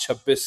26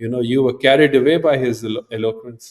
you were carried away by his eloquence.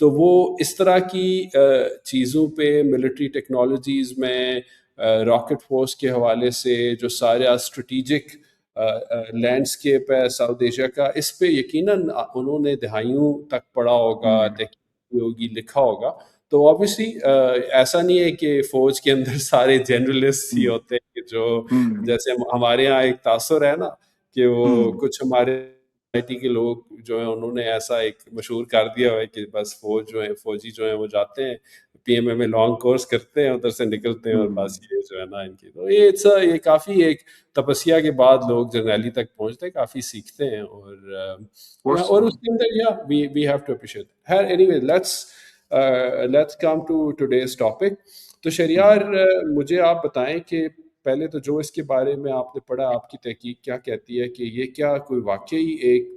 تو وہ اس طرح کی چیزوں پہ ملٹری ٹیکنالوجیز میں راکٹ فورس کے حوالے سے جو سارا اسٹریٹجک لینڈسکیپ ہے ساؤتھ ایشیا کا، اس پہ یقیناً انہوں نے دہائیوں تک پڑھا ہوگا، تحقیق کی ہوگی، لکھا ہوگا. تو آبویسلی ایسا نہیں ہے کہ فوج کے اندر سارے جنرلسٹ ہی ہوتے ہیں کہ جو جیسے ہمارے یہاں ایک تاثر ہے نا کہ وہ کچھ ہمارے سوسائٹی کے لوگ جو ہیں انہوں نے ایسا ایک مشہور کر دیا ہوا ہے کہ بس فوجی جو ہیں وہ جاتے ہیں پی ایم اے میں لانگ کورس کرتے ہیں، ادھر سے نکلتے ہیں اور بس یہ جو ہے نا ان کی. تو یہ کافی ایک تپسیا کے بعد لوگ جرنیلی تک پہنچتے ہیں، کافی سیکھتے ہیں اور اس کے اندر we have to appreciate. Anyway let's come to today's topic. تو شہریار مجھے آپ بتائیں کہ پہلے تو جو اس کے بارے میں آپ نے پڑھا، آپ کی تحقیق کیا کہتی ہے کہ یہ کیا کوئی واقعی ایک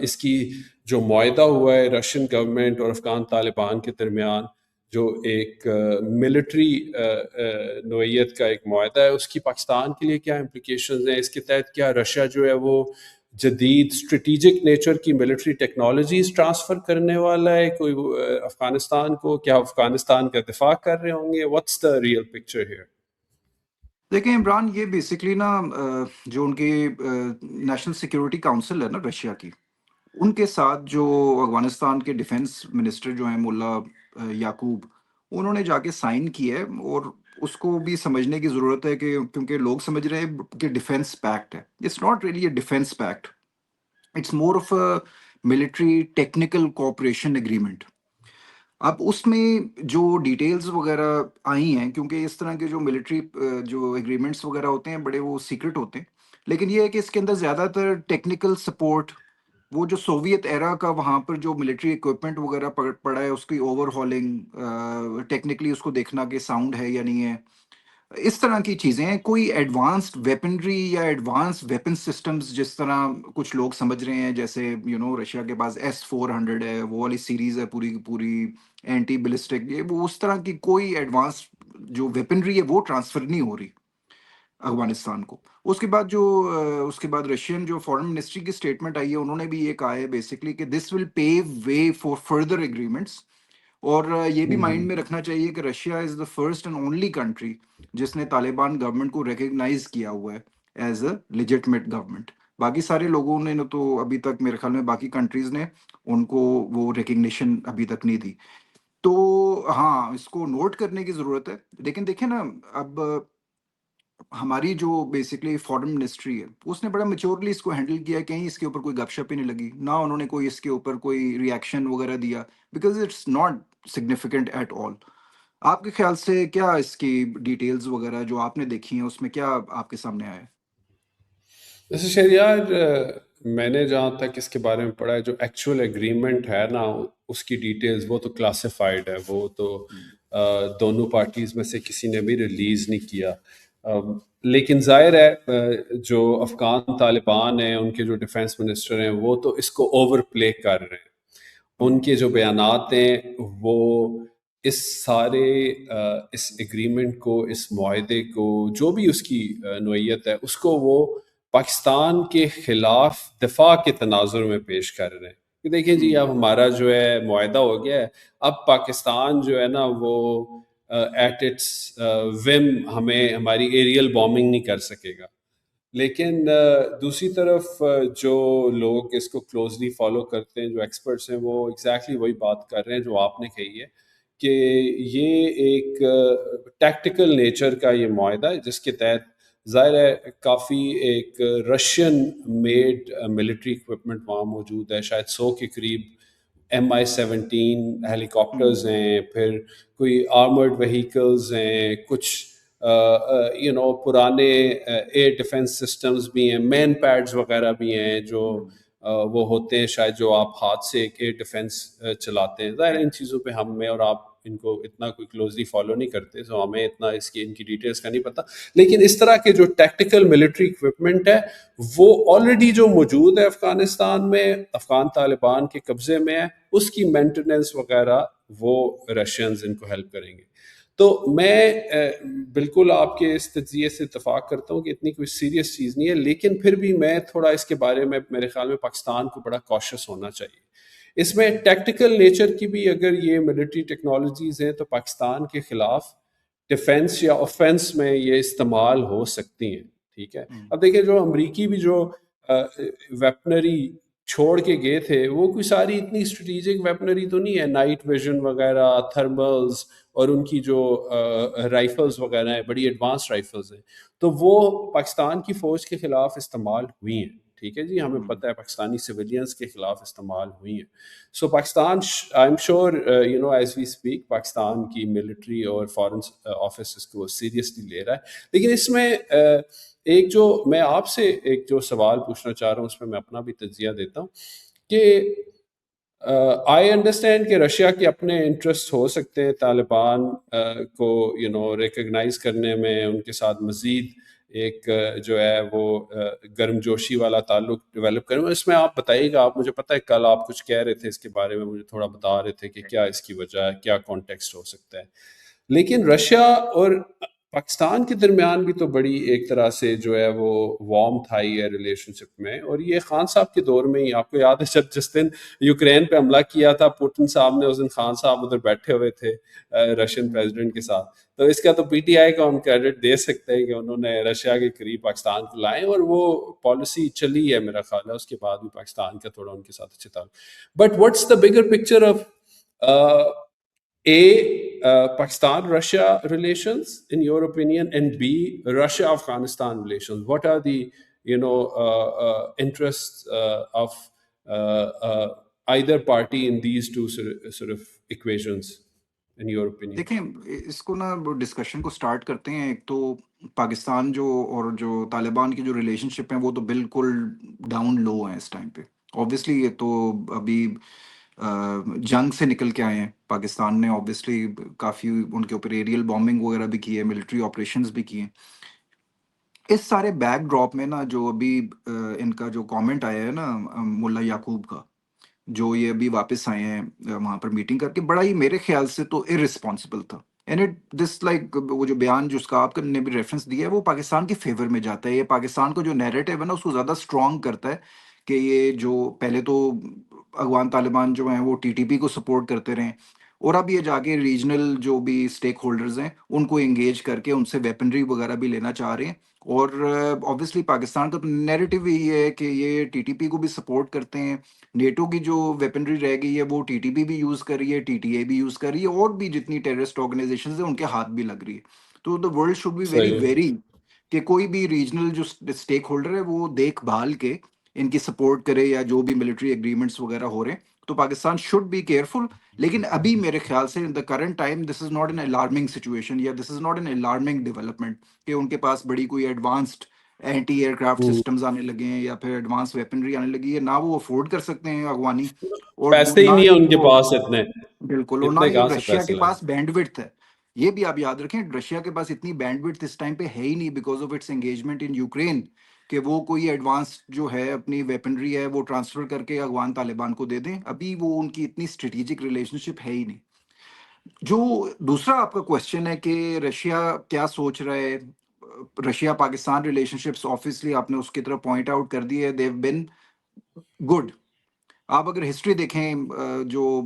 اس کی جو معاہدہ ہوا ہے رشین گورنمنٹ اور افغان طالبان کے درمیان، جو ایک ملٹری نوعیت کا ایک معاہدہ ہے، اس کی پاکستان کے لیے کیا امپلیکیشنز ہیں؟ اس کے تحت کیا رشیا جو ہے وہ جدید اسٹریٹجک نیچر کی ملٹری ٹیکنالوجیز ٹرانسفر کرنے والا ہے کوئی افغانستان کو؟ کیا افغانستان کا دفاع کر رہے ہوں گے؟ What's the real picture here? دیکھیں عمران، یہ بیسکلی نا جو ان کی نیشنل سیکیورٹی کاؤنسل ہے نا رشیا کی، ان کے ساتھ جو افغانستان کے ڈیفنس منسٹر جو ہیں ملا یعقوب، انہوں نے جا کے سائن کی ہے. اور اس کو بھی سمجھنے کی ضرورت ہے کہ کیونکہ لوگ سمجھ رہے ہیں کہ ڈیفنس پیکٹ ہے. It's not really a defence pact, it's more of a military technical cooperation agreement. اب اس میں جو ڈیٹیلز وغیرہ آئی ہیں، کیونکہ اس طرح کے جو ملٹری جو ایگریمنٹس وغیرہ ہوتے ہیں بڑے وہ سیکرٹ ہوتے ہیں، لیکن یہ ہے کہ اس کے اندر زیادہ تر ٹیکنیکل سپورٹ، وہ جو سوویت ایرا کا وہاں پر جو ملٹری اکوپمنٹ وغیرہ پڑا ہے اس کی اوور ہالنگ، ٹیکنیکلی اس کو دیکھنا کہ ساؤنڈ ہے یا نہیں ہے، اس طرح کی چیزیں ہیں. کوئی ایڈوانسڈ ویپنری یا ایڈوانسڈ ویپن سسٹمز جس طرح کچھ لوگ سمجھ رہے ہیں، جیسے رشیا کے پاس S-400 ہے، وہ والی سیریز ہے پوری کی پوری اینٹی بلسٹک، یہ وہ اس طرح کی کوئی ایڈوانسڈ جو ویپنری ہے وہ ٹرانسفر نہیں ہو رہی افغانستان کو. اس کے بعد رشین جو فارن منسٹری کی اسٹیٹمنٹ آئی ہے، انہوں نے بھی یہ کہا ہے بیسکلی کہ دس ول پیو وے فار فردر ایگریمنٹس. اور یہ بھی مائنڈ میں رکھنا چاہیے کہ Russia is the first and only country جس نے طالبان گورنمنٹ کو ریکگنائز کیا ہوا ہے ایز اے لیجٹمیٹ گورنمنٹ. باقی سارے لوگوں نے تو ابھی تک میرے خیال میں باقی کنٹریز نے ان کو وہ ریکگنیشن ابھی تک نہیں دی. تو ہاں، اس کو نوٹ کرنے کی ضرورت ہے. لیکن دیکھیں نا، اب ہماری جو بیسکلی فارن منسٹری ہے اس نے بڑا میچورلی اس کو ہینڈل کیا، کہیں اس کے اوپر کوئی گپ شپ ہی نہیں لگی، نہ انہوں نے کوئی اس کے اوپر کوئی ریئیکشن وغیرہ دیا، because it's not significant at all. آپ کے خیال سے کیا اس کی ڈیٹیلز وغیرہ جو آپ نے دیکھی ہیں اس میں کیا آپ کے سامنے آیا ہے؟ جیسے شہریار میں نے جہاں تک اس کے بارے میں پڑھا ہے، جو ایکچوئل ایگریمنٹ ہے نا اس کی ڈیٹیلز وہ تو کلاسیفائڈ ہے، وہ تو دونوں پارٹیز میں سے کسی نے بھی ریلیز نہیں کیا. لیکن ظاہر ہے جو افغان طالبان ہیں، ان کے جو ڈیفنس منسٹر ہیں، وہ تو اس کو اوور پلے کر رہے ہیں. ان کے جو بیانات ہیں وہ اس سارے اس ایگریمنٹ کو، اس معاہدے کو، جو بھی اس کی نوعیت ہے، اس کو وہ پاکستان کے خلاف دفاع کے تناظر میں پیش کر رہے ہیں کہ دیکھیں جی اب ہمارا جو ہے معاہدہ ہو گیا ہے، اب پاکستان جو ہے نا وہ ایٹ اٹس وم ہماری ایریل بامبنگ نہیں کر سکے گا. لیکن دوسری طرف جو لوگ اس کو کلوزلی فالو کرتے ہیں، جو ایکسپرٹس ہیں، وہ ایگزیکٹلی وہی بات کر رہے ہیں جو آپ نے کہی ہے کہ یہ ایک ٹیکٹیکل نیچر کا یہ معاہدہ ہے جس کے تحت ظاہر ہے کافی ایک رشین میڈ ملٹری اکوپمنٹ وہاں موجود ہے. شاید 100 کے قریب MI-17 ہیلی کاپٹرز ہیں، پھر کوئی آرمرڈ وہیکلز ہیں، کچھ پرانے ایئر ڈیفنس سسٹمز بھی ہیں، مین پیڈز وغیرہ بھی ہیں جو وہ ہوتے ہیں شاید جو آپ ہاتھ سے ایک ایئر ڈیفنس چلاتے ہیں. ظاہر ان چیزوں پہ میں اور آپ ان کو اتنا کوئی کلوزلی فالو نہیں کرتے، سو ہمیں اتنا ان کی ڈیٹیلز کا نہیں پتہ. لیکن اس طرح کے جو ٹیکٹیکل ملٹری اکوپمنٹ ہے وہ آلریڈی جو موجود ہے افغانستان میں، افغان طالبان کے قبضے میں ہے، اس کی مینٹیننس وغیرہ وہ رشینز ان کو ہیلپ کریں گے. تو میں بالکل آپ کے اس تجزیے سے اتفاق کرتا ہوں کہ اتنی کوئی سیریس چیز نہیں ہے، لیکن پھر بھی میں تھوڑا اس کے بارے میں، میرے خیال میں پاکستان کو بڑا کوشش ہونا چاہیے. اس میں ٹیکٹیکل نیچر کی بھی اگر یہ ملٹری ٹیکنالوجیز ہیں تو پاکستان کے خلاف ڈیفینس یا اوفینس میں یہ استعمال ہو سکتی ہیں. ٹھیک ہے. اب دیکھیں جو امریکی بھی جو ویپنری چھوڑ کے گئے تھے وہ کوئی ساری اتنی اسٹریٹجک ویپنری تو نہیں ہے، نائٹ ویژن وغیرہ، تھرملز، اور ان کی جو رائفلز وغیرہ ہیں بڑی ایڈوانس رائفلز ہیں، تو وہ پاکستان کی فوج کے خلاف استعمال ہوئی ہیں. ٹھیک ہے جی، ہمیں پتہ ہے پاکستانی سویلینز کے خلاف استعمال ہوئی ہیں. So Pakistan I am sure as we speak Pakistan کی ملٹری اور فارن آفس اس کو سیریسلی لے رہا ہے. لیکن اس میں ایک جو میں آپ سے ایک جو سوال پوچھنا چاہ رہا ہوں، اس میں اپنا بھی تجزیہ دیتا ہوں کہ آئی انڈرسٹینڈ کہ رشیا کے اپنے انٹرسٹ ہو سکتے ہیں طالبان کو ریکگنائز کرنے میں، ان کے ساتھ مزید ایک جو ہے وہ گرم جوشی والا تعلق ڈیولپ کریں. اس میں آپ بتائیے گا، آپ مجھے پتہ ہے کل آپ کچھ کہہ رہے تھے اس کے بارے میں، مجھے تھوڑا بتا رہے تھے کہ کیا اس کی وجہ ہے، کیا کانٹیکسٹ ہو سکتا ہے. لیکن رشیا اور پاکستان کے درمیان بھی تو بڑی ایک طرح سے جو ہے وہ وارم تھا یہ ریلیشن شپ میں، اور یہ خان صاحب کے دور میں ہی آپ کو یاد ہے جس دن یوکرین پہ حملہ کیا تھا پوٹن صاحب نے، اس دن خان صاحب ادھر بیٹھے ہوئے تھے رشین پریزیڈنٹ کے ساتھ. تو اس کا تو پی ٹی آئی کو ہم کریڈٹ دے سکتے ہیں کہ انہوں نے رشیا کے قریب پاکستان کو لائے، اور وہ پالیسی چلی ہے میرا خیال ہے. اس کے بعد بھی پاکستان کا تھوڑا ان کے ساتھ اچھے تعلق. But what's the bigger picture of Pakistan Russia relations in your opinion, and B, Russia Afghanistan relations? What are the interests of either party in these two sort of equations in your opinion? دیکھیں اس کو نا discussion کو start کرتے ہیں. ایک تو پاکستان جو اور جو طالبان کی جو ریلیشن شپ ہیں وہ تو بالکل ڈاؤن لو ہیں اس ٹائم پہ. اوبیسلی یہ تو ابھی جنگ سے نکل کے آئے ہیں. پاکستان نے اوبیسلی کافی ان کے اوپر ایریل بامبنگ وغیرہ بھی کی ہے، ملٹری آپریشنز بھی کیے ہیں. اس سارے بیک ڈراپ میں نا جو ابھی ان کا جو کامنٹ آیا ہے نا ملا یعقوب کا، جو یہ ابھی واپس آئے ہیں وہاں پر میٹنگ کر کے، بڑا ہی میرے خیال سے تو ارسپانسبل تھا. اینڈ اٹ دس لائک وہ جو بیان جو اس کا آپ نے بھی ریفرنس دیا ہے وہ پاکستان کے فیور میں جاتا ہے. یہ پاکستان کو جو نیریٹو ہے نا اس کو زیادہ اسٹرانگ کرتا ہے کہ یہ جو پہلے تو افغان طالبان جو ہیں وہ ٹی ٹی پی کو سپورٹ کرتے رہیں، اور اب یہ جا کے ریجنل جو بھی اسٹیک ہولڈرز ہیں ان کو انگیج کر کے ان سے ویپنری وغیرہ بھی لینا چاہ رہے ہیں. اور اوبیسلی پاکستان کا نیریٹو ہی یہ ہے کہ یہ ٹی ٹی پی کو بھی سپورٹ کرتے ہیں. نیٹو کی جو ویپنری رہ گئی ہے وہ ٹی ٹی پی بھی یوز کر رہی ہے، ٹی ٹی اے بھی یوز کر رہی ہے، اور بھی جتنی ٹیررسٹ آرگنائزیشنز ہیں ان کے ہاتھ بھی لگ رہی ہے. تو the world should be very صحیح ہے. ویری کہ کوئی بھی ریجنل جو اسٹیک ہولڈر ہے وہ دیکھ بھال کے ان کی سپورٹ کرے، یا جو بھی ملٹری ایگریمنٹس وغیرہ ہو رہے ہیں تو پاکستان شوڈ بی کیئرفل. لیکن ابھی میرے خیال سے in the current time this is not an alarming situation, یا this is not an alarming development کہ ان کے پاس بڑی کوئی advanced anti aircraft systems آنے لگے ہیں یا پھر ایڈوانس ویپنری آنے لگی ہے. نہ وہ افورڈ کر سکتے ہیں افغانی، اور پیسے ہی نہ نہیں ہیں ہی ان کے وہ پاس اتنے بالکل، اور نہ اتنے ہی کہاں اب سے رشیا پیسے کے لائیں. پاس بینڈ وڈتھ ہے. یہ بھی آپ یاد رکھیں رشیا کے پاس اتنی بینڈ وڈتھ اس ٹائم پہ ہے ہی نہیں because of its engagement in Ukraine, کہ وہ کوئی ایڈوانس جو ہے اپنی ویپنری ہے وہ ٹرانسفر کر کے افغان طالبان کو دے دیں. ابھی وہ ان کی اتنی اسٹریٹجک ریلیشن شپ ہے ہی نہیں. جو دوسرا آپ کا کوشچن ہے کہ رشیا کیا سوچ رہا ہے، Russia Pakistan relation ships obviously آپ نے اس کی طرف پوائنٹ آؤٹ کر دی ہے، دیو بن گڈ. آپ اگر ہسٹری دیکھیں جو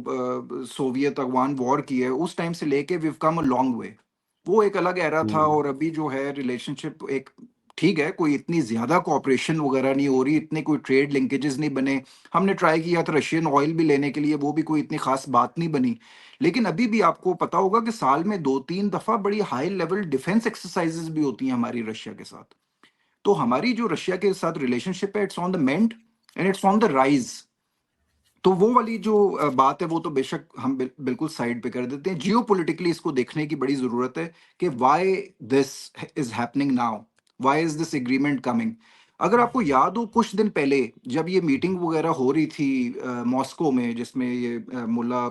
سوویت افغان وار کی ہے اس ٹائم سے لے کے view come a long way. وہ ایک الگ ایرا تھا، اور ابھی جو ہے ریلیشن شپ ایک ٹھیک ہے، کوئی اتنی زیادہ کوآپریشن وغیرہ نہیں ہو رہی، اتنے کوئی ٹریڈ لنکیجز نہیں بنے. ہم نے ٹرائی کیا تھا رشین آئل بھی لینے کے لیے، وہ بھی کوئی اتنی خاص بات نہیں بنی. لیکن ابھی بھی آپ کو پتا ہوگا کہ سال میں 2-3 دفعہ بڑی ہائی لیول ڈیفense ایکسرسائزز بھی ہوتی ہیں ہماری رشیا کے ساتھ. تو ہماری جو رشیا کے ساتھ ریلیشن شپ ہے it's on the mend and it's on the rise. تو وہ والی جو بات ہے وہ تو بے شک ہم بالکل سائڈ پہ کر دیتے ہیں. جیو پولیٹیکلی اس کو دیکھنے کی بڑی ضرورت ہے کہ why this is happening now, why is this agreement coming. اگر آپ کو یاد ہو کچھ دن پہلے جب یہ میٹنگ وغیرہ ہو رہی تھی ماسکو میں، جس میں یہ ملا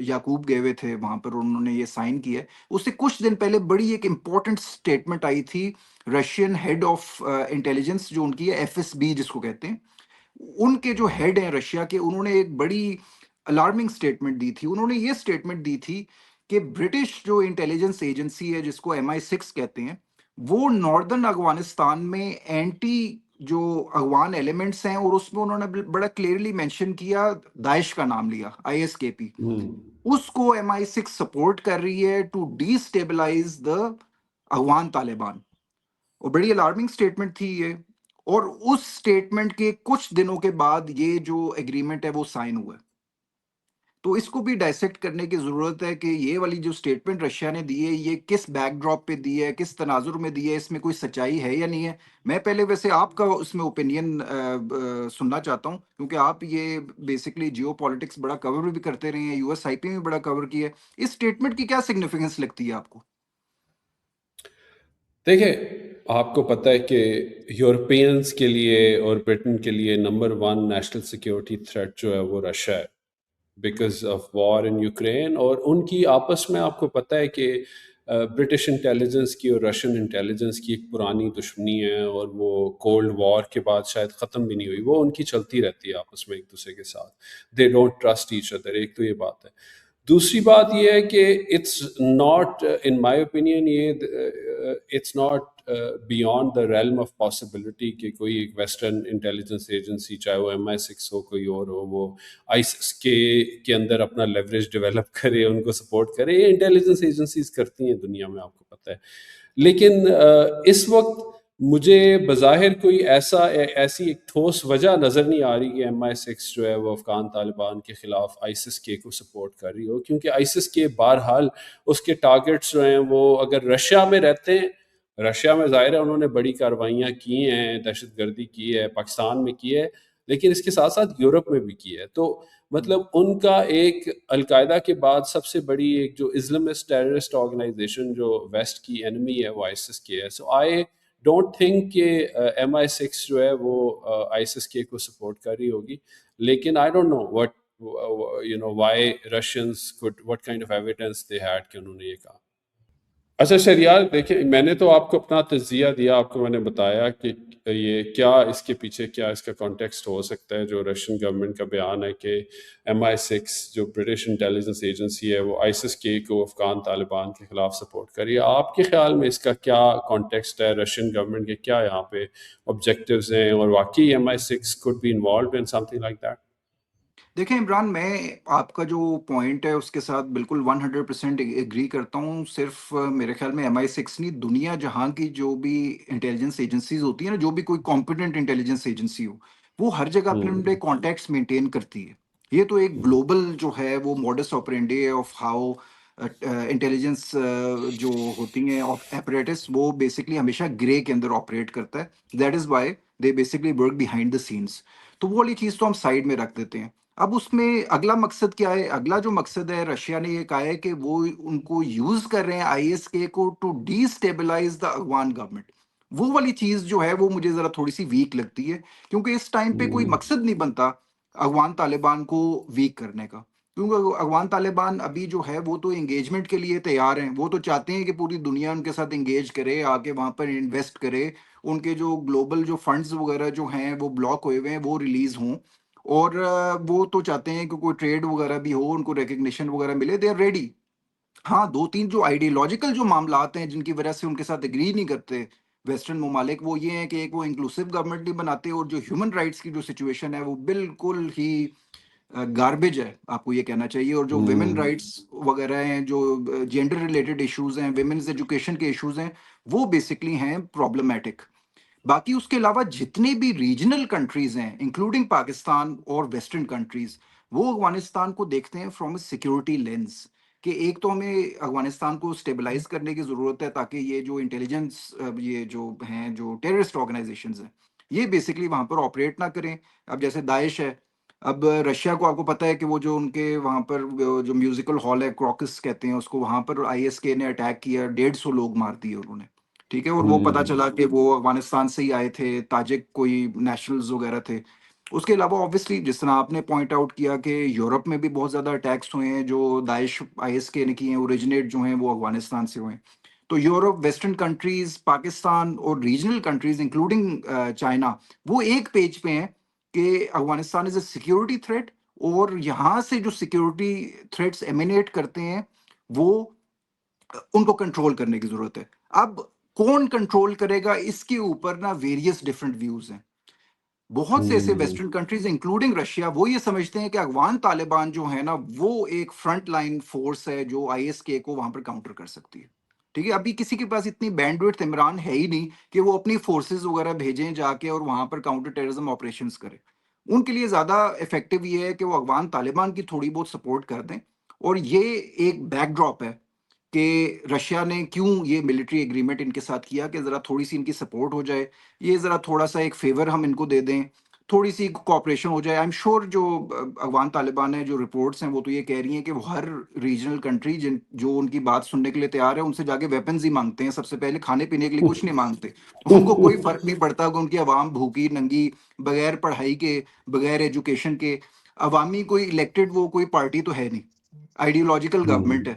یعقوب گئے ہوئے تھے وہاں پر، انہوں نے یہ سائن کیا ہے، اس سے کچھ دن پہلے بڑی ایک امپورٹنٹ اسٹیٹمنٹ آئی تھی رشین ہیڈ آف انٹیلیجنس جو ان کی ہے ایف ایس بی جس کو کہتے ہیں. ان کے جو ہیڈ ہیں رشیا کے، انہوں نے ایک بڑی الارمنگ سٹیٹمنٹ دی تھی. انہوں نے یہ سٹیٹمنٹ دی تھی کہ برٹش جو انٹیلیجنس ایجنسی ہے جس کو MI6 کہتے ہیں، وہ ناردرن افغانستان میں اینٹی جو اغوان ایلیمنٹس ہیں، اور اس میں انہوں نے بڑا کلیئرلی مینشن کیا، داعش کا نام لیا، ISKP. اس کو MI6 سپورٹ کر رہی ہے to destabilise the Afghan Taliban. اور بڑی الارمنگ سٹیٹمنٹ تھی یہ. اور اس سٹیٹمنٹ کے کچھ دنوں کے بعد یہ جو ایگریمنٹ ہے وہ سائن ہوا ہے. تو اس کو بھی ڈائسیکٹ کرنے کی ضرورت ہے کہ یہ والی جو سٹیٹمنٹ رشیا نے دی ہے، یہ کس بیک ڈراپ پہ دی ہے، کس تناظر میں دی ہے، اس میں کوئی سچائی ہے یا نہیں ہے. میں پہلے ویسے آپ کا اس میں اوپینین سننا چاہتا ہوں، کیونکہ آپ یہ بیسکلی جیو پالیٹکس بڑا کور بھی کرتے رہے ہیں، US IP میں بڑا کور کیا ہے. اس سٹیٹمنٹ کی کیا سگنیفیکنس لگتی ہے آپ کو؟ دیکھیں، آپ کو پتہ ہے کہ یورپینز کے لیے اور برٹن کے لیے نمبر 1 نیشنل سیکیورٹی تھریٹ جو ہے وہ رشیا ہے، because of war in Ukraine. اور ان کی آپس میں آپ کو پتہ ہے کہ برٹش انٹیلیجنس کی اور رشین انٹیلیجنس کی ایک پرانی دشمنی ہے، اور وہ کولڈ وار کے بعد شاید ختم بھی نہیں ہوئی، وہ ان کی چلتی رہتی ہے آپس میں ایک دوسرے کے ساتھ. They don't trust each other. ایک تو یہ بات ہے. دوسری بات یہ ہے کہ it's not in my opinion, یہ it's not beyond the realm of possibility کہ کوئی ایک ویسٹرن انٹیلیجنس ایجنسی، چاہے وہ MI6 ہو، کوئی اور ہو، وہ ISIS کے اندر اپنا لیوریج ڈیولپ کرے، ان کو سپورٹ کرے. یہ انٹیلیجنس ایجنسیز کرتی ہیں دنیا میں، آپ کو پتہ ہے. لیکن اس وقت مجھے بظاہر کوئی ایسی ایک ٹھوس وجہ نظر نہیں آ رہی کہ MI6 جو ہے وہ افغان طالبان کے خلاف ISIS-K کو سپورٹ کر رہی ہو، کیونکہ ISIS-K بہرحال اس کے ٹارگٹس جو ہیں وہ اگر رشیا میں رہتے ہیں، رشیا میں ظاہر ہے انہوں نے بڑی کارروائیاں کی ہیں، دہشت گردی کی ہے، پاکستان میں کی ہے، لیکن اس کے ساتھ ساتھ یورپ میں بھی کی ہے. تو مطلب ان کا ایک القاعدہ کے بعد سب سے بڑی ایک جو اسلامسٹ ٹیررسٹ آرگنائزیشن جو ویسٹ کی انمی ہے وہ ISIS-K ہے. سو آئی ڈونٹ تھنک کہ MI6 جو ہے وہ ISIS-K کو سپورٹ کر رہی ہوگی. لیکن I don't know what why Russians could what kind of evidence they had کہ انہوں نے یہ کہا. اچھا شہریار، دیکھیں میں نے تو آپ کو اپنا تجزیہ دیا، آپ کو میں نے بتایا کہ یہ کیا اس کے پیچھے کیا اس کا کانٹیکسٹ ہو سکتا ہے. جو رشین گورنمنٹ کا بیان ہے کہ MI6 جو برٹش انٹیلیجنس ایجنسی ہے وہ ISIS-K کو افغان طالبان کے خلاف سپورٹ کری، آپ کے خیال میں اس کا کیا کانٹیکسٹ ہے؟ رشین گورنمنٹ کے کیا یہاں پہ آبجیکٹیوز ہیں، اور واقعی MI6 could be involved in something like that؟ دیکھیں عمران، میں آپ کا جو پوائنٹ ہے اس کے ساتھ بالکل 100% ایگری کرتا ہوں. صرف میرے خیال میں MI6 نہیں، دنیا جہاں کی جو بھی انٹیلیجنس ایجنسیز ہوتی ہیں نا، جو بھی کوئی کمپیٹنٹ انٹیلیجنس ایجنسی ہو، وہ ہر جگہ اپنے اپنے کانٹیکٹس مینٹین کرتی ہے. یہ تو ایک گلوبل جو ہے وہ modes operandi of how intelligence جو ہوتی ہیں ایپریٹس، وہ بیسکلی ہمیشہ گرے کے اندر آپریٹ کرتا ہے. That is why they basically work behind the sense. تو وہ والی چیز تو ہم سائڈ میں رکھ دیتے ہیں. اب اس میں اگلا مقصد کیا ہے؟ اگلا جو مقصد ہے، رشیا نے یہ کہا ہے کہ وہ ان کو یوز کر رہے ہیں ISK کو to destabilise the Afghan government. وہ والی چیز جو ہے وہ مجھے ذرا تھوڑی سی ویک لگتی ہے، کیونکہ اس ٹائم پہ کوئی مقصد نہیں بنتا افغان طالبان کو ویک کرنے کا. کیونکہ افغان طالبان ابھی جو ہے وہ تو انگیجمنٹ کے لیے تیار ہیں. وہ تو چاہتے ہیں کہ پوری دنیا ان کے ساتھ انگیج کرے، آ کے وہاں پر انویسٹ کرے، ان کے جو گلوبل جو فنڈز وغیرہ جو ہیں وہ بلاک ہوئے ہوئے ہیں وہ ریلیز ہوں. اور وہ تو چاہتے ہیں کہ کوئی ٹریڈ وغیرہ بھی ہو، ان کو ریکگنیشن وغیرہ ملے. They are ready. ہاں، دو تین جو آئیڈیولوجیکل جو معاملات ہیں جن کی وجہ سے ان کے ساتھ اگری نہیں کرتے ویسٹرن ممالک، وہ یہ ہیں کہ ایک وہ انکلوسیو گورنمنٹ نہیں بناتے، اور جو ہیومن رائٹس کی جو سچویشن ہے وہ بالکل ہی گاربیج ہے، آپ کو یہ کہنا چاہیے. اور جو ویمن رائٹس وغیرہ ہیں، جو جینڈر ریلیٹڈ ایشوز ہیں، ویمنز ایجوکیشن کے ایشوز ہیں، وہ بیسکلی ہیں پرابلمیٹک. باقی اس کے علاوہ جتنے بھی ریجنل کنٹریز ہیں انکلوڈنگ پاکستان اور ویسٹرن کنٹریز، وہ افغانستان کو دیکھتے ہیں فرام اے سیکورٹی لینس، کہ ایک تو ہمیں افغانستان کو اسٹیبلائز کرنے کی ضرورت ہے تاکہ یہ جو انٹیلیجنس یہ جو ہیں جو ٹیررسٹ آرگنائزیشنز ہیں یہ بیسکلی وہاں پر آپریٹ نہ کریں. اب جیسے داعش ہے، اب رشیا کو آپ کو پتہ ہے کہ وہ جو ان کے وہاں پر جو میوزیکل ہال ہے، کراکس کہتے ہیں اس کو، وہاں پر ISK نے اٹیک کیا، 150 لوگ مار دیے انہوں نے. ٹھیک ہے. اور وہ پتہ چلا کہ وہ افغانستان سے ہی آئے تھے، تاجک کوئی نیشنلز وغیرہ تھے. اس کے علاوہ آبویسلی جس طرح آپ نے پوائنٹ آؤٹ کیا کہ یورپ میں بھی بہت زیادہ اٹیکس ہوئے ہیں جو داعش ISK نے کیے ہیں، اوریجنیٹ جو ہیں وہ افغانستان سے ہوئے ہیں. تو یورپ، ویسٹرن کنٹریز، پاکستان اور ریجنل کنٹریز انکلوڈنگ چائنا، وہ ایک پیج پہ ہیں کہ افغانستان از اے سیکیورٹی تھریٹ، اور یہاں سے جو سیکیورٹی تھریٹس ایمینیٹ کرتے ہیں وہ ان کو کنٹرول کرنے کی ضرورت ہے. اب کون کنٹرول کرے گا اس کے اوپر نا ویریس ڈفرینٹ ویوز ہیں. بہت سے ایسے ہوں ویسٹرن کنٹریز انکلوڈنگ رشیا وہ یہ سمجھتے ہیں کہ افغان طالبان جو ہے نا وہ ایک فرنٹ لائن فورس ہے جو آئی ایس کے کو وہاں پر کاؤنٹر کر سکتی ہے. ٹھیک ہے, ابھی کسی کے پاس اتنی بینڈ ویڈتھ عمران ہے ہی نہیں کہ وہ اپنی فورسز وغیرہ بھیجیں جا کے اور وہاں پر کاؤنٹر ٹیررزم آپریشنز کرے. ان کے لیے زیادہ افیکٹو یہ ہے کہ وہ افغان طالبان کی تھوڑی بہت سپورٹ کر دیں. اور یہ ایک بیک ڈراپ ہے کہ رشیا نے کیوں یہ ملٹری ایگریمنٹ ان کے ساتھ کیا کہ ذرا تھوڑی سی ان کی سپورٹ ہو جائے, یہ ذرا تھوڑا سا ایک فیور ہم ان کو دے دیں, تھوڑی سی کوآپریشن ہو جائے. آئی ایم شیور جو افغان طالبان ہیں جو رپورٹس ہیں وہ تو یہ کہہ رہی ہیں کہ وہ ہر ریجنل کنٹری جو ان کی بات سننے کے لیے تیار ہے ان سے جا کے ویپنز ہی مانگتے ہیں, سب سے پہلے کھانے پینے کے لیے کچھ نہیں مانگتے. ان کو کوئی فرق نہیں پڑتا کہ ان کی عوام بھوکی ننگی بغیر پڑھائی کے بغیر ایجوکیشن کے, عوامی کوئی الیکٹڈ وہ کوئی پارٹی تو ہے نہیں, آئیڈیولوجیکل گورنمنٹ ہے.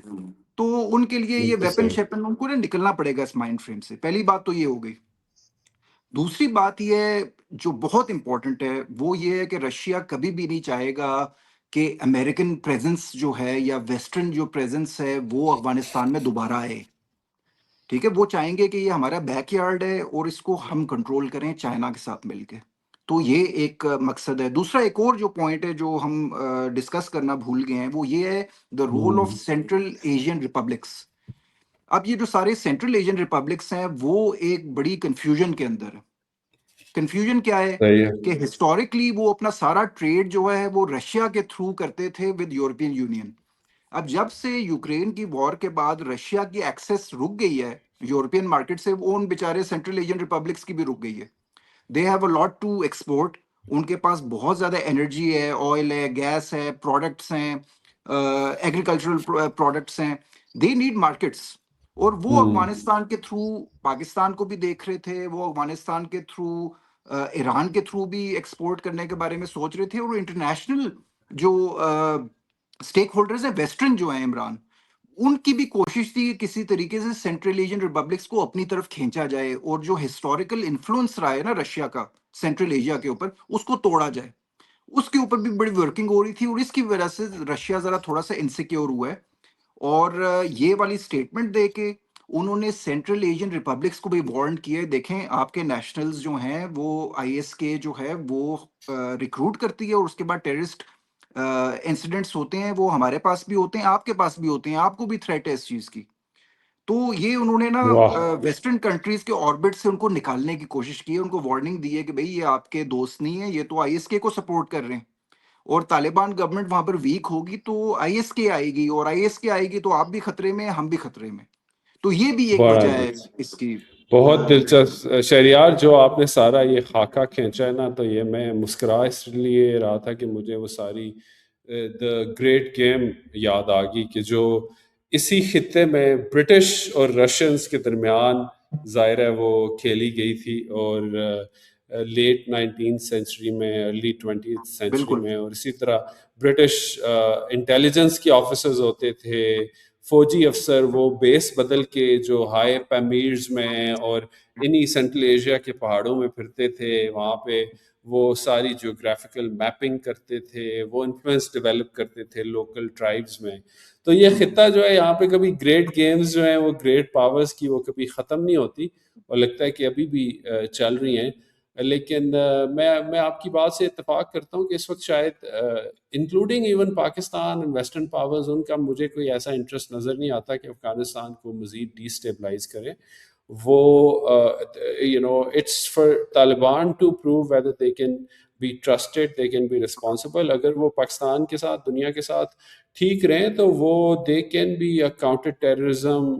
تو ان کے لیے یہ بالکل ویپن صحیح. شیپن ان کو نا نکلنا پڑے گا اس مائنڈ فریم سے. پہلی بات تو یہ ہو گئی. دوسری بات یہ ہے جو بہت امپورٹنٹ ہے وہ یہ ہے کہ رشیا کبھی بھی نہیں چاہے گا کہ امریکن پریزنس جو ہے یا ویسٹرن جو پریزنس ہے وہ افغانستان میں دوبارہ آئے. ٹھیک ہے, وہ چاہیں گے کہ یہ ہمارا بیک یارڈ ہے اور اس کو ہم کنٹرول کریں چائنا کے ساتھ مل کے. تو یہ ایک مقصد ہے. دوسرا ایک اور جو پوائنٹ ہے جو ہم ڈسکس کرنا بھول گئے ہیں وہ یہ ہے دا رول آف ہوں سینٹرل ایشین ریپبلکس. اب یہ جو سارے سینٹرل ایشین ریپبلکس ہیں وہ ایک بڑی کنفیوژن کے اندر ہے. کنفیوژن کیا ہے صحیح ہے. کہ ہسٹوریکلی وہ اپنا سارا ٹریڈ جو ہے وہ رشیا کے تھرو کرتے تھے ود یورپین یونین. اب جب سے یوکرین کی وار کے بعد رشیا کی ایکسس رک گئی ہے یورپین مارکیٹ سے, وہ ان بیچارے سینٹرل ایشین ریپبلکس کی بھی رک گئی ہے. They have a lot to export. ان کے پاس بہت زیادہ انرجی ہے, آئل ہے, گیس ہے, پروڈکٹس ہیں, ایگریکلچرل پروڈکٹس ہیں. They need markets. اور وہ ہوں افغانستان کے تھرو پاکستان کو بھی دیکھ رہے تھے, وہ افغانستان کے تھرو ایران کے تھرو بھی ایکسپورٹ کرنے کے بارے میں سوچ رہے تھے. اور انٹرنیشنل جو اسٹیک ہولڈرز ہیں ویسٹرن جو ہیں عمران, ان کی بھی کوشش تھی کہ کسی طریقے سے سینٹرل ایشین ریپبلکس کو اپنی طرف کھینچا جائے اور جو ہسٹوریکل انفلوئنس رہا ہے نا رشیا کا سینٹرل ایشیا کے اوپر اس کو توڑا جائے. اس کے اوپر بھی بڑی ورکنگ ہو رہی تھی اور اس کی وجہ سے رشیا ذرا تھوڑا سا انسیکیور ہوا ہے. اور یہ والی سٹیٹمنٹ دے کے انہوں نے سینٹرل ایشین ریپبلکس کو بھی وارن کیا ہے, دیکھیں آپ کے نیشنلز جو ہیں وہ آئی ایس کے جو ہے وہ ریکروٹ کرتی ہے اور اس کے بعد ٹیررسٹ انسیڈنٹس ہوتے ہیں, وہ ہمارے پاس بھی ہوتے ہیں, آپ کے پاس بھی ہوتے ہیں, آپ کو بھی تھریٹ ہے اس چیز کی. تو یہ انہوں نے نا واہ ویسٹرن کنٹریز کے آربٹ سے ان کو نکالنے کی کوشش کی ہے, ان کو وارننگ دی ہے کہ بھئی یہ آپ کے دوست نہیں ہیں, یہ تو آئی ایس کے کو سپورٹ کر رہے ہیں. اور طالبان گورنمنٹ وہاں پر ویک ہوگی تو آئی ایس کے آئے گی, اور آئی ایس کے آئے گی تو آپ بھی خطرے میں, ہم بھی خطرے میں. تو یہ بھی ایک بڑا وجہ ہے دلچسپ. اس کی. بہت دلچسپ شہریار, جو آپ نے سارا یہ خاکہ کھینچا ہے نا, تو یہ میں مسکرا اس لیے رہا تھا کہ مجھے وہ ساری دا گریٹ گیم یاد آ گئی کہ جو اسی خطے میں برٹش اور رشینز کے درمیان ظاہر ہے وہ کھیلی گئی تھی, اور لیٹ 19th سینچری میں ارلی 20th سینچری بالکل میں. اور اسی طرح برٹش انٹیلیجنس کے آفیسرز ہوتے تھے, فوجی افسر, وہ بیس بدل کے جو ہائی پیمیرز میں اور انہی سینٹرل ایشیا کے پہاڑوں میں پھرتے تھے, وہاں پہ وہ ساری جیوگرافیکل میپنگ کرتے تھے, وہ انفلوئنس ڈیولپ کرتے تھے لوکل ٹرائبز میں. تو یہ خطہ جو ہے یہاں پہ کبھی گریٹ گیمز جو ہیں وہ گریٹ پاورز کی وہ کبھی ختم نہیں ہوتی, اور لگتا ہے کہ ابھی بھی چل رہی ہیں. لیکن میں آپ کی بات سے اتفاق کرتا ہوں کہ اس وقت شاید including even Pakistan and western powers, ان کا مجھے کوئی ایسا انٹرسٹ نظر نہیں آتا کہ افغانستان کو مزید ڈی اسٹیبلائز کرے. وہ it's for Taliban to prove whether they can be trusted, they can be responsible. اگر وہ پاکستان کے ساتھ, دنیا کے ساتھ ٹھیک رہیں تو وہ they can be a counter terrorism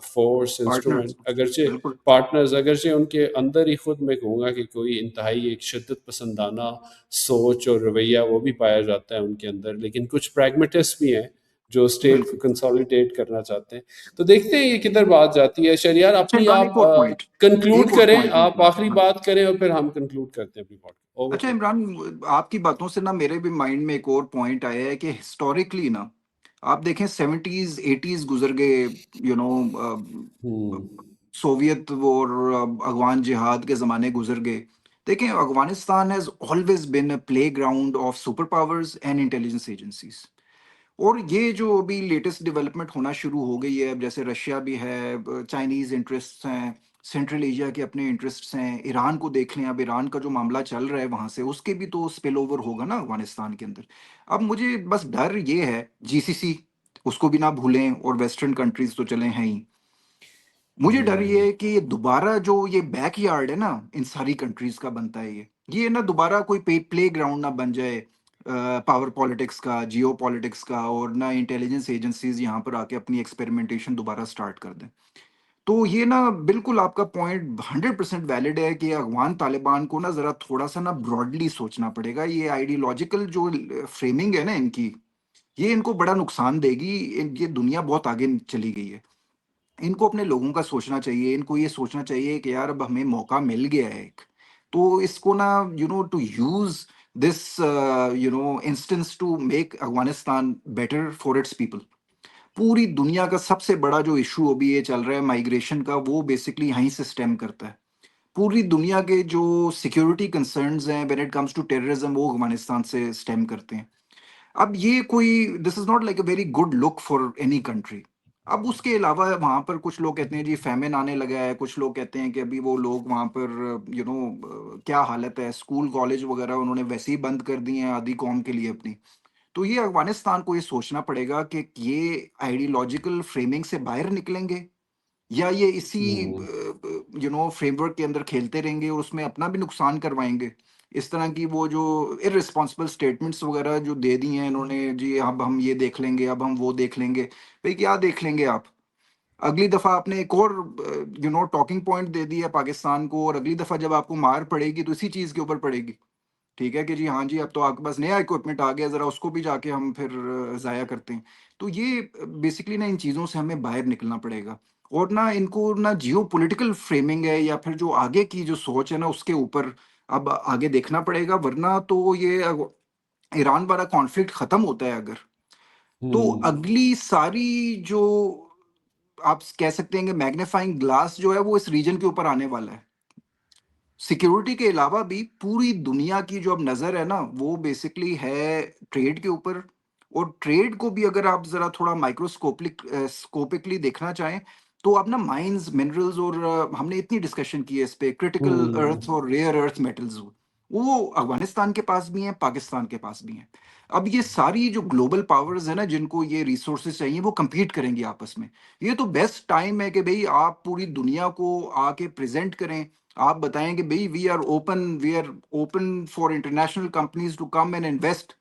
force partner. Instrument. اگرچہ بالکل پارٹنرز, اگرچہ ان کے اندر ہی خود میں کہوں گا کہ کوئی انتہائی ایک شدت پسندانہ سوچ اور رویہ وہ بھی پایا جاتا ہے ان کے اندر, لیکن کچھ پریگمیٹسٹ بھی ہیں جو اسٹیٹ کو بالکل. کنسالیڈیٹ کرنا چاہتے ہیں. تو دیکھتے ہیں یہ کدھر بات جاتی ہے. شہریار اچھا اپنی عمران آپ ایک اور پوائنٹ, کنکلوڈ ایک اور کریں, پوائنٹ آپ آخری ہاں. بات کریں اور پھر ہم کنکلوڈ کرتے ہیں اپنی بات. اوور اچھا ٹو عمران, آپ کی باتوں سے نا میرے بھی مائنڈ میں ایک اور پوائنٹ آیا ہے کہ ہسٹوریکلی نا آپ دیکھیں 70s 80s گزر گئے, یو. سوویت اور افغان جہاد کے زمانے گزر گئے. دیکھیں Afghanistan has always been a play ground of super powers and intelligence agencies. اور یہ جو ابھی لیٹسٹ ڈیولپمنٹ ہونا شروع ہو گئی ہے, اب جیسے رشیا بھی ہے, چائنیز انٹرسٹ ہیں, سینٹرل ایشیا کے اپنے انٹرسٹس ہیں، ایران کو دیکھ لیں، اب ایران کا جو معاملہ چل رہا ہے وہاں سے اس کے بھی تو اسپل اوور ہوگا نا افغانستان کے اندر۔ اب مجھے بس ڈر یہ ہے، جی سی سی اس کو بھی نہ بھولیں، اور ویسٹرن کنٹریز تو چلیں ہیں ہی، مجھے ڈر یہ ہے کہ یہ دوبارہ جو یہ بیک یارڈ ہے نا ان ساری کنٹریز کا بنتا ہے، یہ نہ دوبارہ کوئی پلے گراؤنڈ نہ بن جائے پاور پالیٹکس کا، جیو پالیٹکس کا، اور نہ انٹیلیجنس ایجنسیز یہاں پر آ کے اپنی ایکسپیریمنٹیشن دوبارہ سٹارٹ کر دیں۔ تو یہ نا بالکل آپ کا پوائنٹ 100% ویلڈ ہے کہ افغان طالبان کو نا ذرا تھوڑا سا نا براڈلی سوچنا پڑے گا۔ یہ آئیڈیولوجیکل جو فریمنگ ہے نا ان کی، یہ ان کو بڑا نقصان دے گی۔ یہ دنیا بہت آگے چلی گئی ہے، ان کو اپنے لوگوں کا سوچنا چاہیے، ان کو یہ سوچنا چاہیے کہ یار اب ہمیں موقع مل گیا ہے ایک، تو اس کو نا to use this instance to make Afghanistan better for its people. پوری دنیا کا سب سے بڑا جو ایشو ابھی یہ چل رہا ہے مائگریشن کا، وہ بیسکلی یہیں سے سٹیم کرتا ہے۔ پوری دنیا کے جو سیکیورٹی کنسرنز ہیں when it comes to terrorism, وہ افغانستان سے سٹیم کرتے ہیں۔ اب یہ کوئی this is not like a very good look for any country. اب اس کے علاوہ وہاں پر کچھ لوگ کہتے ہیں جی فیمن آنے لگا ہے، کچھ لوگ کہتے ہیں کہ ابھی وہ لوگ وہاں پر کیا حالت ہے، اسکول کالج وغیرہ انہوں نے ویسے ہی بند کر دی ہیں آدھی قوم کے لیے اپنی۔ تو یہ افغانستان کو یہ سوچنا پڑے گا کہ یہ آئیڈیولوجیکل فریمنگ سے باہر نکلیں گے، یا یہ اسی فریم ورک کے اندر کھیلتے رہیں گے اور اس میں اپنا بھی نقصان کروائیں گے۔ اس طرح کی وہ جو ارسپانسبل اسٹیٹمنٹس وغیرہ جو دے دی ہیں انہوں نے، جی اب ہم یہ دیکھ لیں گے، اب ہم وہ دیکھ لیں گے، بھئی کیا دیکھ لیں گے آپ؟ اگلی دفعہ آپ نے ایک اور ٹاکنگ پوائنٹ دے دی ہے پاکستان کو، اور اگلی دفعہ جب آپ کو مار پڑے گی تو اسی چیز کے اوپر پڑے گی، ٹھیک ہے کہ جی ہاں جی اب تو آپ کے پاس نیا اکوپمنٹ آ گیا، ذرا اس کو بھی جا کے ہم پھر ضائع کرتے ہیں۔ تو یہ بیسکلی نا ان چیزوں سے ہمیں باہر نکلنا پڑے گا، اور نہ ان کو نہ جیو پولیٹیکل فریمنگ ہے یا پھر جو آگے کی جو سوچ ہے نا اس کے اوپر اب آگے دیکھنا پڑے گا، ورنہ تو یہ ایران والا کانفلکٹ ختم ہوتا ہے اگر، تو اگلی ساری جو آپ کہہ سکتے ہیں کہ میگنیفائنگ گلاس جو ہے وہ اس ریجن کے اوپر آنے والا ہے۔ سیکیورٹی کے علاوہ بھی پوری دنیا کی جو اب نظر ہے نا وہ بیسکلی ہے ٹریڈ کے اوپر، اور ٹریڈ کو بھی اگر آپ ذرا تھوڑا مائکروسکوپکلی دیکھنا چاہیں تو اب نا مائنز منرلز، اور ہم نے اتنی ڈسکشن کی ہے اس پہ، کریٹیکل ارتھ اور ریئر ارتھ میٹلز، وہ افغانستان کے پاس بھی ہیں، پاکستان کے پاس بھی ہیں۔ اب یہ ساری جو گلوبل پاورز ہیں نا جن کو یہ ریسورسز چاہیے وہ کمپیٹ کریں گی آپس میں۔ یہ تو بیسٹ ٹائم ہے کہ بھئی آپ پوری دنیا کو آ کے پریزنٹ کریں، آپ بتائیں کہ بھئی we are open for international companies to come and invest.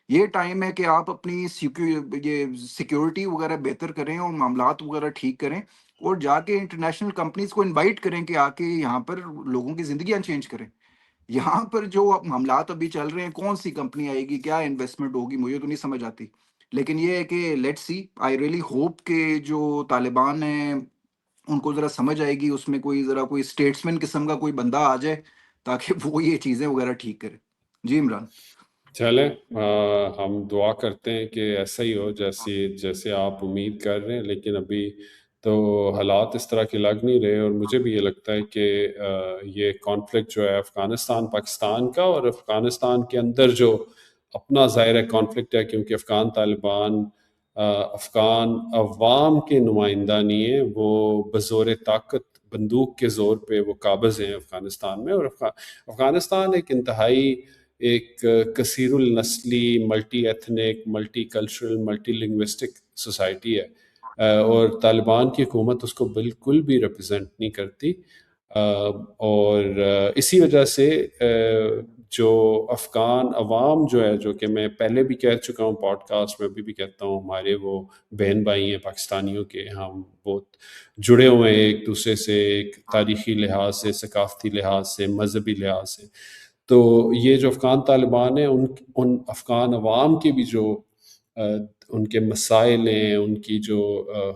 یہ ٹائم ہے کہ آپ اپنی یہ سیکیورٹی وغیرہ بہتر کریں اور معاملات وغیرہ ٹھیک کریں، اور جا کے انٹرنیشنل کمپنیز کو انوائٹ کریں کہ آ کے یہاں پر لوگوں کی زندگیاں چینج کریں۔ یہاں پر جو معاملات ابھی چل رہے ہیں، کون سی کمپنی آئے گی، کیا انویسٹمنٹ ہوگی، مجھے تو نہیں سمجھ آتی۔ لیکن یہ ہے کہ let see, I really hope کہ جو طالبان ہیں ان کو ذرا سمجھ آئے گی، اس میں کوئی اسٹیٹسمین قسم کا کوئی بندہ آ جائے تاکہ وہ یہ چیزیں وغیرہ ٹھیک کرے۔ جی عمران۔ چلیں ہم دعا کرتے ہیں کہ ایسا ہی ہو جیسے آپ امید کر رہے ہیں، لیکن ابھی تو حالات اس طرح کے لگ نہیں رہے، اور مجھے بھی یہ لگتا ہے کہ یہ کانفلکٹ جو ہے افغانستان پاکستان کا، اور افغانستان کے اندر جو اپنا ظاہر کانفلکٹ ہے، کیونکہ افغان طالبان افغان عوام کے نمائندہ نہیں ہیں، وہ بزور طاقت بندوق کے زور پہ وہ قابض ہیں افغانستان میں، اور افغانستان ایک انتہائی ایک کثیر النسلی، multi ethnic, multi cultural, multi linguistic society ہے، اور طالبان کی حکومت اس کو بالکل بھی ریپرزینٹ نہیں کرتی، اور اسی وجہ سے جو افغان عوام جو ہے، جو کہ میں پہلے بھی کہہ چکا ہوں پوڈ کاسٹ میں، ابھی بھی کہتا ہوں، ہمارے وہ بہن بھائی ہیں پاکستانیوں کے، ہم بہت جڑے ہوئے ہیں ایک دوسرے سے، ایک تاریخی لحاظ سے، ثقافتی لحاظ سے، مذہبی لحاظ سے۔ تو یہ جو افغان طالبان ہیں، ان افغان عوام کے بھی جو ان کے مسائل ہیں، ان کی جو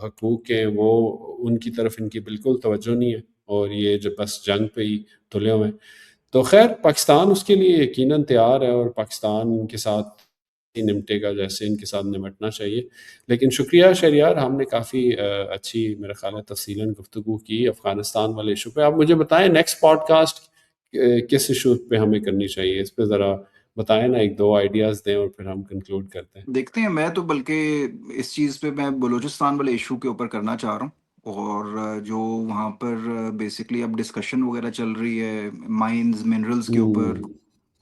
حقوق ہیں، وہ ان کی طرف ان کی بالکل توجہ نہیں ہے، اور یہ جو بس جنگ پہ ہی تلے ہوئے ہیں۔ تو خیر پاکستان اس کے لیے یقیناً تیار ہے، اور پاکستان ان کے ساتھ ہی نمٹے گا جیسے ان کے ساتھ نمٹنا چاہیے۔ لیکن شکریہ شہریار، ہم نے کافی اچھی میرا خیال ہے تفصیلاً گفتگو کی افغانستان والے ایشو پہ۔ آپ مجھے بتائیں نیکسٹ پوڈ کاسٹ کس ایشو پہ ہمیں کرنی چاہیے، اس پہ ذرا بتائیں نا، ایک دو آئیڈیاز دیں اور پھر ہم کنکلوڈ کرتے ہیں۔ دیکھتے ہیں، میں تو بلکہ اس چیز پہ میں بلوچستان والے ایشو کے اوپر کرنا چاہ رہا ہوں، اور جو وہاں پر بیسکلی اب ڈسکشن وغیرہ چل رہی ہے مائنز منرلز کے اوپر،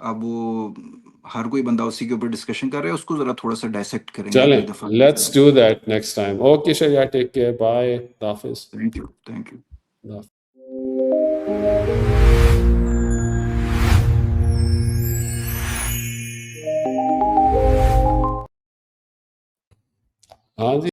اب وہ ہر کوئی بندہ اسی کے اوپر ڈسکشن کر رہا ہے، اس کو ذرا تھوڑا سا ڈائسیکٹ کریں گے چلیں اگلی دفعہ. Let's do that next time. Okay Shariah, take care, bye, خدا حافظ. Thank you, thank you. خدا حافظ. ہاں جی.